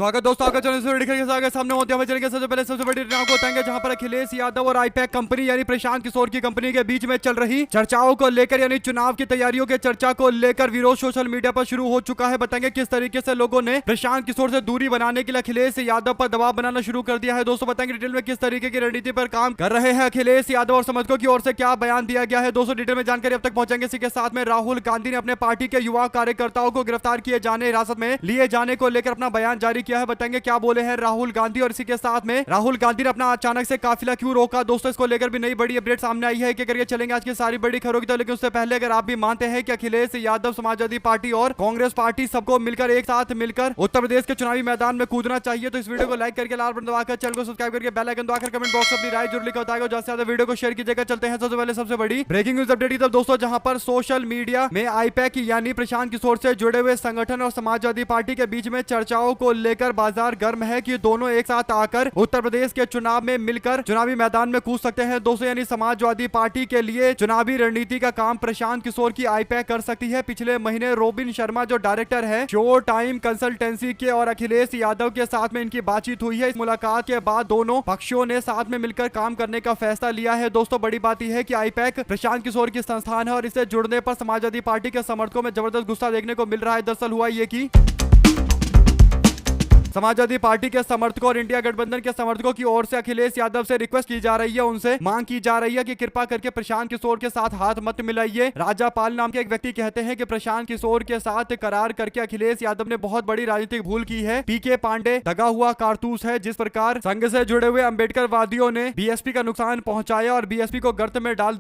स्वागत दोस्तों, आपका चैनल से सामने होते हैं। चैनल के सबसे पहले सबसे बड़ी घटनाओं को बताएंगे, जहां पर अखिलेश यादव और आईपैक कंपनी यानी प्रशांत किशोर की कंपनी के बीच में चल रही चर्चाओं को लेकर यानी चुनाव की तैयारियों के चर्चा को लेकर विरोध सोशल मीडिया पर शुरू हो चुका है। बताएंगे किस तरीके से लोगों ने प्रशांत किशोर से दूरी बनाने के लिए अखिलेश यादव पर दबाव बनाना शुरू कर दिया है। दोस्तों बताएंगे डिटेल में किस तरीके की रणनीति पर काम कर रहे हैं अखिलेश यादव और समर्थकों की ओर से क्या बयान दिया गया है। दोस्तों डिटेल में जानकारी अब तक पहुंचेंगे। इसी के साथ में राहुल गांधी ने अपने पार्टी के युवा कार्यकर्ताओं को गिरफ्तार किए जाने, हिरासत में लिए जाने को लेकर अपना बयान जारी किया है। बताएंगे क्या बोले हैं राहुल गांधी और इसी के साथ में राहुल गांधी ने अपना अचानक से काफिला क्यों रोका। दोस्तों इसको लेकर भी नई बड़ी अपडेट सामने आई है कि करके चलेंगे आज की सारी बड़ी खबरों की तो। लेकिन उससे पहले अगर आप भी मानते हैं कि अखिलेश यादव समाजवादी पार्टी और कांग्रेस पार्टी सबको मिलकर एक साथ मिलकर उत्तर प्रदेश के चुनावी मैदान में कूदना चाहिए, तो इस वीडियो को लाइक करके लाल बटन दबाकर चैनल को सब्सक्राइब करके बेल आइकन दबाकर कमेंट बॉक्स में अपनी राय जरूर लिखकर बताएगा। ज्यादा से ज्यादा वीडियो को शेयर कीजिएगा। चलते हैं सबसे पहले सबसे बड़ी ब्रेकिंग न्यूज अपडेट की तरफ दोस्तों, जहां पर सोशल मीडिया में आईपैक यानी प्रशांत किशोर से जुड़े हुए संगठन और समाजवादी पार्टी के बीच में चर्चाओं को लेकर बाजार गर्म है कि दोनों एक साथ आकर उत्तर प्रदेश के चुनाव में मिलकर चुनावी मैदान में कूद सकते हैं। दोस्तों यानी समाजवादी पार्टी के लिए चुनावी रणनीति का काम प्रशांत किशोर की आईपैक कर सकती है। पिछले महीने रोबिन शर्मा जो डायरेक्टर है शो टाइम कंसल्टेंसी के और अखिलेश यादव के साथ में इनकी बातचीत हुई है। इस मुलाकात के बाद दोनों पक्षों ने साथ में मिलकर काम करने का फैसला लिया है। दोस्तों बड़ी बात यह है कि आईपैक प्रशांत किशोर की संस्थान है और इससे जुड़ने पर समाजवादी पार्टी के समर्थकों में जबरदस्त गुस्सा देखने को मिल रहा है। दरअसल हुआ ये कि समाजवादी पार्टी के समर्थकों और इंडिया गठबंधन के समर्थकों की ओर से अखिलेश यादव से रिक्वेस्ट की जा रही है, उनसे मांग की जा रही है कि कृपा करके प्रशांत किशोर के साथ हाथ मत मिलाइए। राजापाल नाम के एक व्यक्ति कहते हैं कि प्रशांत किशोर के साथ करार करके अखिलेश यादव ने बहुत बड़ी राजनीतिक भूल की है। पीके पांडे दगा हुआ कारतूस है। जिस प्रकार संघ से जुड़े हुए अंबेडकर वादियों ने बीएसपी का नुकसान पहुंचाया और बीएसपी को गर्त में डाल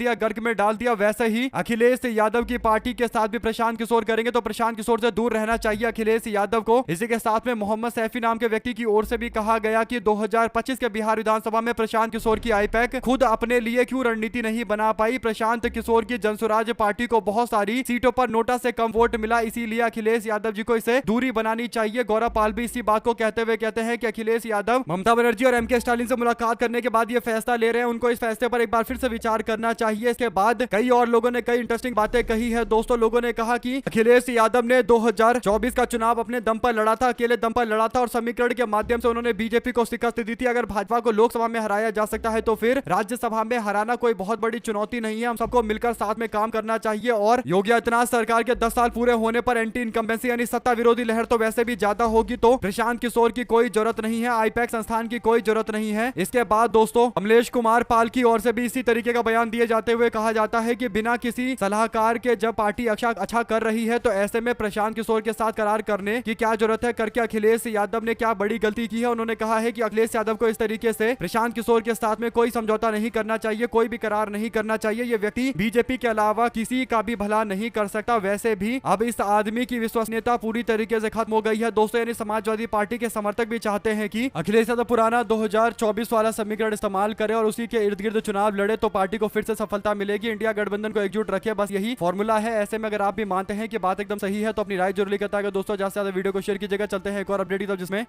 दिया, वैसे ही अखिलेश यादव की पार्टी के साथ भी प्रशांत किशोर करेंगे, तो प्रशांत किशोर से दूर रहना चाहिए अखिलेश यादव को। इसी के साथ में मोहम्मद सैफी नाम के व्यक्ति की ओर से भी कहा गया कि 2025 के बिहार विधानसभा में प्रशांत किशोर की आईपैक खुद अपने लिए क्यों रणनीति नहीं बना पाई। प्रशांत किशोर की जनसुराज पार्टी को बहुत सारी सीटों पर नोटा से कम वोट मिला, इसीलिए अखिलेश यादव जी को इसे दूरी बनानी चाहिए। गौरव पाल भी इसी बात को कहते हुए कहते हैं कि अखिलेश यादव ममता बनर्जी और एमके स्टालिन से मुलाकात करने के बाद ये फैसला ले रहे हैं, उनको इस फैसले पर एक बार फिर से विचार करना चाहिए। इसके बाद कई और लोगों ने कई इंटरेस्टिंग बातें कही है। दोस्तों लोगों ने कहा कि अखिलेश यादव ने 2024 का चुनाव अपने दम पर लड़ा था, अकेले दम पर लड़ा था और समीकरण के माध्यम से उन्होंने बीजेपी को शिकस्त दी थी। अगर भाजपा को लोकसभा में हराया जा सकता है तो फिर राज्यसभा में हराना कोई बहुत बड़ी चुनौती नहीं है। हम सबको मिलकर साथ में काम करना चाहिए। और योगी आदित्यनाथ सरकार के 10 साल पूरे होने पर एंटी इनकम्बेंसी यानी सत्ता विरोधी लहर तो वैसे भी ज्यादा होगी, तो प्रशांत किशोर की कोई जरूरत नहीं है, आईपैक संस्थान की कोई जरूरत नहीं है। इसके बाद दोस्तों कमलेश कुमार पाल की ओर से भी इसी तरीके का बयान दिए जाते हुए कहा जाता है कि बिना किसी सलाहकार के जब पार्टी अच्छा कर रही है तो ऐसे में प्रशांत किशोर के साथ करार करने की क्या जरूरत है, करके अखिलेश यादव ने क्या बड़ी गलती की है। उन्होंने कहा है कि अखिलेश यादव को इस तरीके से प्रशांत किशोर के साथ में कोई समझौता नहीं करना चाहिए, कोई भी करार नहीं करना चाहिए। ये व्यक्ति बीजेपी के अलावा किसी का भी भला नहीं कर सकता। वैसे भी अब इस आदमी की विश्वसनीयता पूरी तरीके से खत्म हो गई है। दोस्तों यानी समाजवादी पार्टी के समर्थक भी चाहते हैं कि अखिलेश यादव पुराना 2024 वाला समीकरण इस्तेमाल करे और उसी के इर्द गिर्द चुनाव लड़े, तो पार्टी को फिर से सफलता मिलेगी। इंडिया गठबंधन को एकजुट रखे, बस यही फॉर्मूला है। ऐसे में अगर आप भी मानते हैं कि बात एकदम सही है तो अपनी राय जरूर लिखता है। दोस्तों ज्यादा से ज्यादा वीडियो को शेयर कीजिएगा। चलते हैं एक और अपडेट जिसमें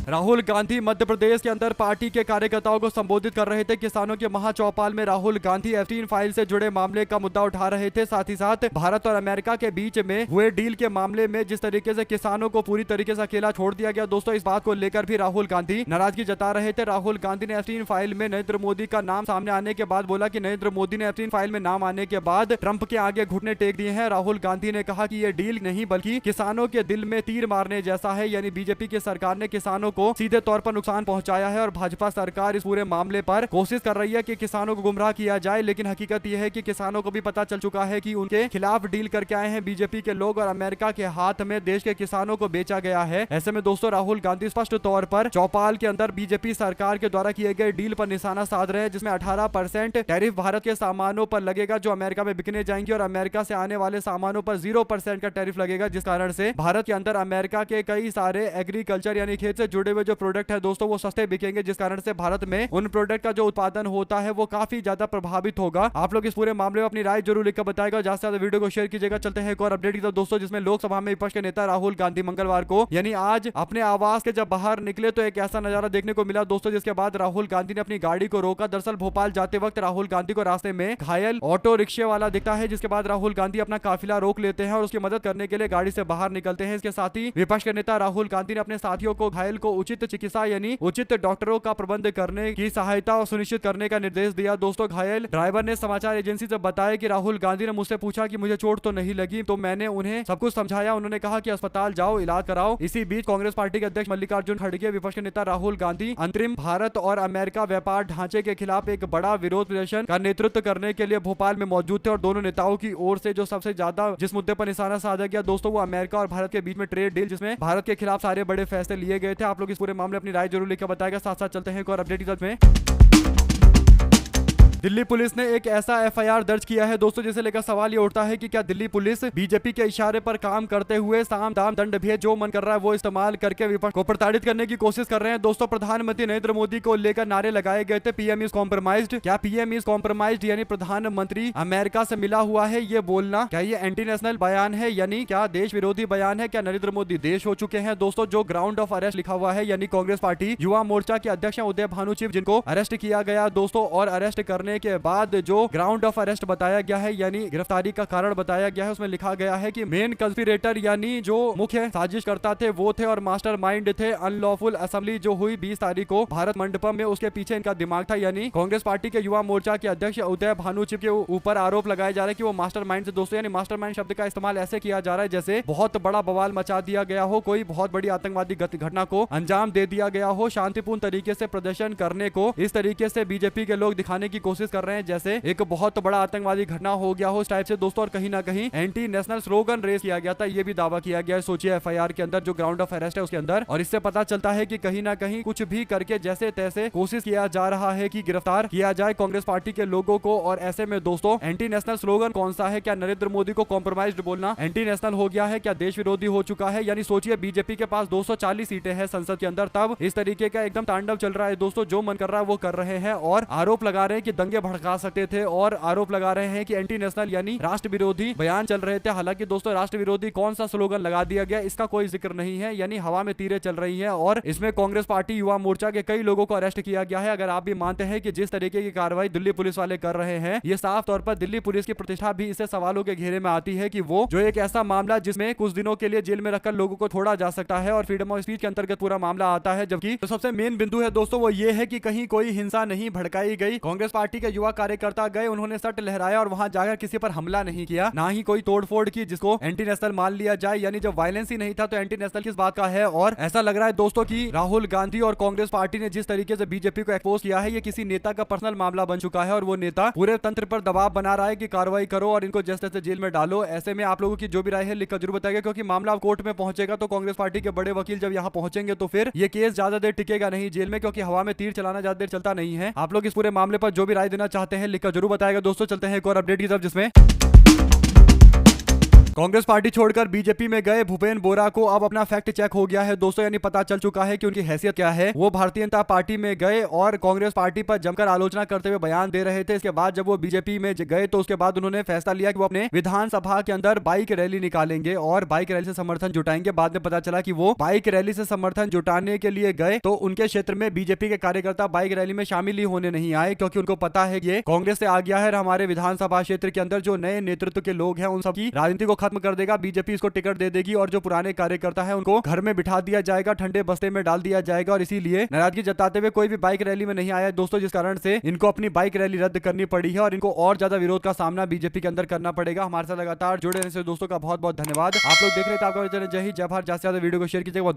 राहुल गांधी मध्य प्रदेश के अंदर पार्टी के कार्यकर्ताओं को संबोधित कर रहे थे। किसानों के महाचौपाल में राहुल गांधी एफटीन फाइल से जुड़े मामले का मुद्दा उठा रहे थे। साथ ही साथ भारत और अमेरिका के बीच में हुए डील के मामले में जिस तरीके से किसानों को पूरी तरीके से अकेला छोड़ दिया गया, दोस्तों इस बात को लेकर भी राहुल गांधी नाराजगी जता रहे थे। राहुल गांधी ने एफटीन फाइल में नरेंद्र मोदी का नाम सामने आने के बाद बोला कि नरेंद्र मोदी ने एफटीन फाइल में नाम आने के बाद ट्रंप के आगे घुटने टेक दिए हैं। राहुल गांधी ने कहा कि यह डील नहीं बल्कि किसानों के दिल में तीर मारने जैसा है, यानी बीजेपी की सरकार ने किसानों को सीधे तौर पर नुकसान पहुंचाया है और भाजपा सरकार इस पूरे मामले पर कोशिश कर रही है कि किसानों को गुमराह किया जाए। लेकिन हकीकत यह है कि किसानों को भी पता चल चुका है कि उनके खिलाफ डील करके आए हैं बीजेपी के लोग और अमेरिका के हाथ में देश के किसानों को बेचा गया है। ऐसे में दोस्तों राहुल गांधी स्पष्ट तौर पर चौपाल के अंदर बीजेपी सरकार के द्वारा किए गए डील पर निशाना साध रहे हैं, जिसमें 18% टैरिफ भारत के सामानों पर लगेगा जो अमेरिका में बिकने जाएंगे और अमेरिका से आने वाले सामानों पर 0% का टैरिफ लगेगा, जिस कारण से भारत के अंदर अमेरिका के कई सारे एग्रीकल्चर यानी खेत से जुड़े जुड़े हुए जो प्रोडक्ट है दोस्तों वो सस्ते बिकेंगे, जिस कारण से भारत में उन प्रोडक्ट का जो उत्पादन होता है वो काफी ज्यादा प्रभावित होगा। आप लोग इस पूरे मामले में अपनी राय जरूर लिखकर बताएगा। ज्यादा से ज्यादा वीडियो को शेयर कीजिएगा। चलते हैं एक और अपडेट की तरफ दोस्तों, जिसमें लोकसभा में विपक्ष के नेता राहुल गांधी मंगलवार को यानी आज अपने आवास के जब बाहर निकले तो एक ऐसा नजारा देखने को मिला दोस्तों, जिसके बाद राहुल गांधी ने अपनी गाड़ी को रोका। दरअसल भोपाल जाते वक्त राहुल गांधी को रास्ते में घायल ऑटो रिक्शा वाला दिखता है, जिसके बाद राहुल गांधी अपना काफिला रोक लेते हैं और उसकी मदद करने के लिए गाड़ी से बाहर निकलते हैं। इसके साथ ही विपक्ष के नेता राहुल गांधी ने अपने साथियों को घायल को उचित चिकित्सा यानी उचित डॉक्टरों का प्रबंध करने की सहायता सुनिश्चित करने का निर्देश दिया। दोस्तों घायल ड्राइवर ने समाचार एजेंसी से बताया कि राहुल गांधी ने मुझसे पूछा कि मुझे चोट तो नहीं लगी, तो मैंने उन्हें सब कुछ समझाया। उन्होंने कहा कि अस्पताल जाओ, इलाज कराओ। इसी बीच कांग्रेस पार्टी के अध्यक्ष मल्लिकार्जुन खड़गे, विपक्ष के नेता राहुल गांधी अंतरिम भारत और अमेरिका व्यापार ढांचे के खिलाफ एक बड़ा विरोध प्रदर्शन का नेतृत्व करने के लिए भोपाल में मौजूद थे और दोनों नेताओं की ओर से जो सबसे ज्यादा जिस मुद्दे पर निशाना साधा गया दोस्तों वो अमेरिका और भारत के बीच में ट्रेड डील, जिसमें भारत के खिलाफ सारे बड़े फैसले लिए गए थे। आप लोग इस पूरे मामले अपनी राय जरूर लिखकर बताएगा। साथ साथ चलते हैं एक और अपडेट की तरफ में। दिल्ली पुलिस ने एक ऐसा एफआईआर दर्ज किया है दोस्तों, जिसे लेकर सवाल ये उठता है कि क्या दिल्ली पुलिस बीजेपी के इशारे पर काम करते हुए साम दाम दंड भेद जो मन कर रहा है वो इस्तेमाल करके विपक्ष को प्रताड़ित करने की कोशिश कर रहे हैं। दोस्तों प्रधानमंत्री नरेंद्र मोदी को लेकर नारे लगाए गए थे, पीएम इज कॉम्प्रोमाइज्ड। क्या पीएम इज कॉम्प्रोमाइज्ड यानी प्रधानमंत्री अमेरिका से मिला हुआ है, ये बोलना क्या ये एंटी नेशनल बयान है, यानी क्या देश विरोधी बयान है? क्या नरेंद्र मोदी देश हो चुके हैं? दोस्तों जो ग्राउंड ऑफ अरेस्ट लिखा हुआ है यानी कांग्रेस पार्टी युवा मोर्चा के अध्यक्ष उदय भानु चिप, जिनको अरेस्ट किया गया दोस्तों, और अरेस्ट करने के बाद जो ग्राउंड ऑफ अरेस्ट बताया गया है यानी गिरफ्तारी का कारण बताया गया है, उसमें लिखा गया है कि मेन कंस्पिरेटर यानी जो मुख्य साजिश करता थे वो थे और मास्टरमाइंड थे अनलॉफुल असेंबली जो हुई 20 तारीख को भारत मंडपम में, उसके पीछे इनका दिमाग था। यानी कांग्रेस पार्टी के युवा मोर्चा के अध्यक्ष उदय भानु चिप के ऊपर आरोप लगाए जा रहे हैं कि वो मास्टरमाइंड थे दोस्तों। यानी मास्टरमाइंड शब्द का इस्तेमाल ऐसे किया जा रहा है जैसे बहुत बड़ा बवाल मचा दिया गया हो, कोई बहुत बड़ी आतंकवादी घटना को अंजाम दे दिया गया हो, शांतिपूर्ण तरीके से प्रदर्शन करने को इस तरीके से बीजेपी के लोग दिखाने की कोशिश कर रहे हैं जैसे एक बहुत बड़ा आतंकवादी घटना हो गया हो, इस टाइप से दोस्तों। और कहीं ना कहीं एंटी नेशनल स्लोगन रेस किया गया था, ये भी दावा किया गया है। सोचिए एफआईआर के अंदर जो ग्राउंड ऑफ अरेस्ट है उसके अंदर, और इससे पता चलता है कि कहीं ना कहीं कुछ भी करके जैसे तैसे कोशिश किया जा रहा है कि गिरफ्तार किया जाए कांग्रेस पार्टी के लोगों को। और ऐसे में दोस्तों एंटी नेशनल स्लोगन कौन सा है? क्या नरेंद्र मोदी को कॉम्प्रोमाइज्ड बोलना एंटी नेशनल हो गया है? क्या देश विरोधी हो चुका है? यानी सोचिए बीजेपी के पास 240 सीटें हैं संसद के अंदर, तब इस तरीके का एकदम तांडव चल रहा है दोस्तों। जो मन कर रहा है वो कर रहे हैं और आरोप लगा रहे हैं कि दंगे भड़का सकते थे और आरोप लगा रहे हैं कि एंटी नेशनल यानी राष्ट्र विरोधी बयान चल रहे थे। हालांकि दोस्तों राष्ट्र विरोधी कौन सा स्लोगन लगा दिया गया इसका कोई जिक्र नहीं है, यानी हवा में तीरें चल रही हैं। और इसमें कांग्रेस पार्टी युवा मोर्चा के कई लोगों को अरेस्ट किया गया है। अगर आप भी मानते हैं कि जिस तरीके की कार्रवाई दिल्ली पुलिस वाले कर रहे हैं ये साफ तौर पर दिल्ली पुलिस की प्रतिष्ठा भी इससे सवालों के घेरे में आती है कि वो जो एक ऐसा मामला जिसमें कुछ दिनों के लिए जेल में रखकर लोगों को छोड़ा जा सकता है और फ्रीडम ऑफ स्पीच के अंतर्गत पूरा मामला आता है, जबकि तो सबसे मेन बिंदु है दोस्तों वो ये है कि कहीं कोई हिंसा नहीं भड़काई गई। कांग्रेस पार्टी के युवा कार्यकर्ता गए, उन्होंने सट लहराया और वहां जाकर किसी पर हमला नहीं किया, ना ही कोई तोड़फोड़ की जिसको एंटी नेशनल मान लिया जाए। यानी जब वायलेंस ही नहीं था तो एंटी नेशनल किस बात का है? और ऐसा लग रहा है दोस्तों कि राहुल गांधी और कांग्रेस पार्टी ने जिस तरीके से बीजेपी को एक्सपोज किया है ये किसी नेता का पर्सनल मामला बन चुका है और वो नेता पूरे तंत्र पर दबाव बना रहा है कि कार्रवाई करो और इनको जैसे तैसे जेल में डालो। ऐसे में आप लोगों की जो भी राय है लिखकर जरूर बताइएगा, क्योंकि मामला कोर्ट में पहुंचेगा तो कांग्रेस पार्टी के बड़े वकील जब यहाँ पहुंचेंगे तो फिर ये केस ज्यादा देर टिकेगा नहीं जेल में, क्योंकि हवा में तीर चलाना ज्यादा देर चलता नहीं है। आप लोग इस पूरे मामले पर जो भी राय देना चाहते हैं लिखकर जरूर बताएगा दोस्तों। चलते हैं एक और अपडेट की तरफ, जिसमें कांग्रेस पार्टी छोड़कर बीजेपी में गए भूपेन बोरा को अब अपना फैक्ट चेक हो गया है दोस्तों, यानी पता चल चुका है कि उनकी हैसियत क्या है। वो भारतीय जनता पार्टी में गए और कांग्रेस पार्टी पर जमकर आलोचना करते हुए बयान दे रहे थे। इसके बाद जब वो बीजेपी में गए तो उसके बाद उन्होंने फैसला लिया कि वो अपने विधानसभा के अंदर बाइक रैली निकालेंगे और बाइक रैली से समर्थन जुटाएंगे। बाद में पता चला कि वो बाइक रैली से समर्थन जुटाने के लिए गए तो उनके क्षेत्र में बीजेपी के कार्यकर्ता बाइक रैली में शामिल ही होने नहीं आए, क्योंकि उनको पता है कि ये कांग्रेस से आ गया है। हमारे विधानसभा क्षेत्र के अंदर जो नए नेतृत्व के लोग हैं उन सबकी राजनीति को खत्म कर देगा, बीजेपी इसको टिकट दे देगी और जो पुराने कार्यकर्ता है उनको घर में बिठा दिया जाएगा, ठंडे बस्ते में डाल दिया जाएगा। और इसीलिए नाराजगी जताते हुए कोई भी बाइक रैली में नहीं आया दोस्तों, जिस कारण से इनको अपनी बाइक रैली रद्द करनी पड़ी है और इनको और ज्यादा विरोध का सामना बीजेपी के अंदर करना पड़ेगा। हमारे साथ लगातार जुड़े रहने से दोस्तों का बहुत बहुत धन्यवाद। आप लोग देख रहे थे आपका जय हिंद जय भारत। ज्यादा से ज्यादा वीडियो को शेयर कीजिएगा। बहुत